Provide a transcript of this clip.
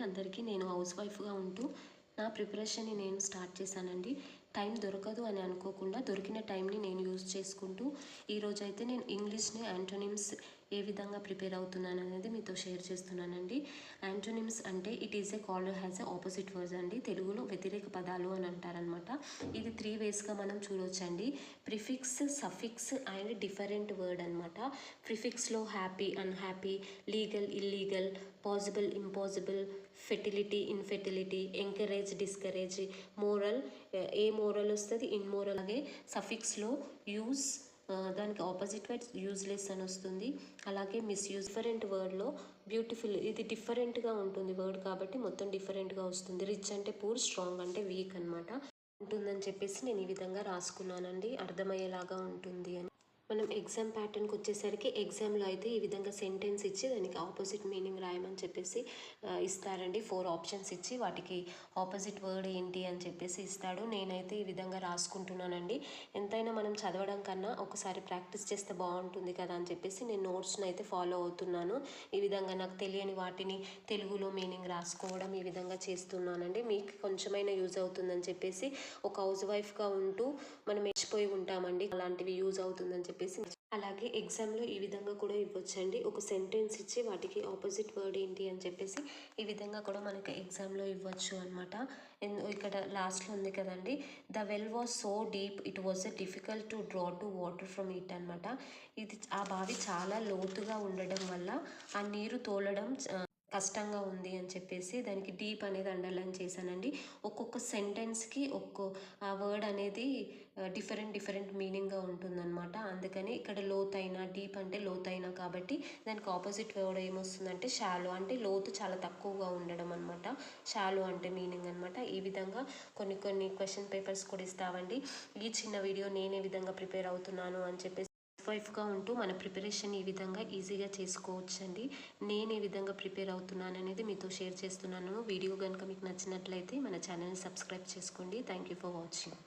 అందరికీ నేను హౌస్ వైఫ్గా ఉంటూ నా ప్రిపరేషన్ని నేను స్టార్ట్ చేశానండి. టైం దొరకదు అని అనుకోకుండా దొరికిన టైంని నేను యూజ్ చేసుకుంటూ ఈరోజైతే నేను ఇంగ్లీష్ని యాంటోనిమ్స్ ఏ విధంగా ప్రిపేర్ అవుతున్నాను అనేది మీతో షేర్ చేస్తున్నానండి. యాంటోనిమ్స్ అంటే it is a called has a opposite words అండి. తెలుగులో వ్యతిరేక పదాలు అని అంటారనమాట. ఇది 3 వేస్గా మనం చూడవచ్చండి. Prefix, suffix and different word అనమాట. ప్రిఫిక్స్లో happy, unhappy, legal, illegal, possible, impossible, fertility, infertility, encourage, discourage, moral, amoral వస్తుంది, ఇన్మోరల్. అలాగే సఫిక్స్లో యూజ్, దానికి ఆపోజిట్ వర్డ్ యూజ్లెస్ అని వస్తుంది. అలాగే మిస్యూజ్. డిఫరెంట్ వర్డ్లో బ్యూటిఫుల్, ఇది డిఫరెంట్గా ఉంటుంది వర్డ్ కాబట్టి మొత్తం డిఫరెంట్గా వస్తుంది. రిచ్ అంటే పూర్, స్ట్రాంగ్ అంటే వీక్ అనమాట ఉంటుందని చెప్పేసి నేను ఈ విధంగా రాసుకున్నానండి, అర్థమయ్యేలాగా ఉంటుంది అని. మనం ఎగ్జామ్ ప్యాటర్న్కి వచ్చేసరికి ఎగ్జామ్లో అయితే ఈ విధంగా సెంటెన్స్ ఇచ్చి దానికి ఆపోజిట్ మీనింగ్ రాయమని చెప్పేసి ఇస్తారండి. 4 ఆప్షన్స్ ఇచ్చి వాటికి ఆపోజిట్ వర్డ్ ఏంటి అని చెప్పేసి ఇస్తాడు. నేనైతే ఈ విధంగా రాసుకుంటున్నానండి. ఎంతైనా మనం చదవడం కన్నా ఒకసారి ప్రాక్టీస్ చేస్తే బాగుంటుంది కదా అని చెప్పేసి నేను నోట్స్ని అయితే ఫాలో అవుతున్నాను. ఈ విధంగా నాకు తెలియని వాటిని తెలుగులో మీనింగ్ రాసుకోవడం ఈ విధంగా చేస్తున్నానండి. మీకు కొంచెమైనా యూజ్ అవుతుందని చెప్పేసి, ఒక హౌస్ వైఫ్గా ఉంటూ మనం మర్చిపోయి ఉంటామండి, అలాంటివి యూజ్ అవుతుందని చెప్పేసి. అలాగే ఎగ్జామ్లో ఈ విధంగా కూడా ఇవ్వచ్చండి. ఒక సెంటెన్స్ ఇచ్చి వాటికి ఆపోజిట్ వర్డ్ ఏంటి అని చెప్పేసి ఈ విధంగా కూడా మనకి ఎగ్జామ్లో ఇవ్వచ్చు అనమాట. ఇక్కడ లాస్ట్లో ఉంది కదండి, the well was so deep it was difficult to draw to water from it అనమాట. ఇది ఆ బావి చాలా లోతుగా ఉండడం వల్ల ఆ నీరు తోలడం కష్టంగా ఉంది అని చెప్పేసి దానికి డీప్ అనేది అండర్లైన్ చేశానండి. ఒక్కొక్క సెంటెన్స్కి ఆ వర్డ్ అనేది డిఫరెంట్ మీనింగ్గా ఉంటుందన్నమాట. అందుకని ఇక్కడ లోతైన, డీప్ అంటే లోతైన కాబట్టి దానికి ఆపోజిట్ వర్డ్ ఏమొస్తుందంటే షాలో, అంటే లోతు చాలా తక్కువగా ఉండడం అనమాట. షాలో అంటే మీనింగ్ అనమాట. ఈ విధంగా కొన్ని క్వశ్చన్ పేపర్స్ కూడా ఇస్తామండి. ఈ చిన్న వీడియో నేను ఏ విధంగా ప్రిపేర్ అవుతున్నాను అని చెప్పేసి వైఫ్గా ఉంటూ మన ప్రిపరేషన్ ఈ విధంగా ఈజీగా చేసుకోవచ్చండి. నేను ఏ విధంగా ప్రిపేర్ అవుతున్నాను అనేది మీతో షేర్ చేస్తున్నాను. వీడియో కనుక మీకు నచ్చినట్లయితే మన ఛానల్ని సబ్స్క్రైబ్ చేసుకోండి. Thank you for watching.